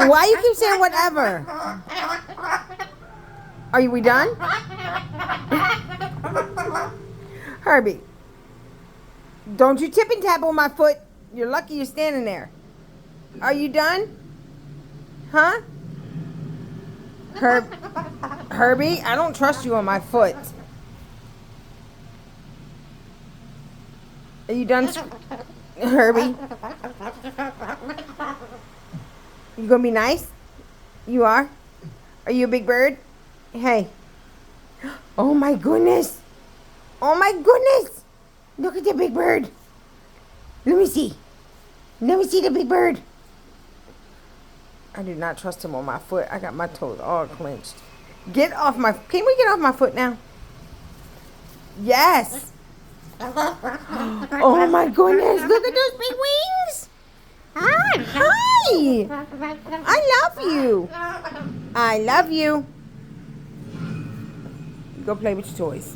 Why you keep saying whatever? Are we done? Herbie, don't you tip and tap on my foot. You're lucky you're standing there. Are you done? Huh? Herbie, I don't trust you on my foot. Are you done, Herbie? You gonna be nice? You are? Are you a big bird? Hey. Oh my goodness. Oh my goodness. Look at the big bird. Let me see. Let me see the big bird. I do not trust him on my foot. I got my toes all clenched. Get off my... Can we get off my foot now? Yes. Oh my goodness. Look at those big wings. Hi. I love you. I love you. Go play with your toys.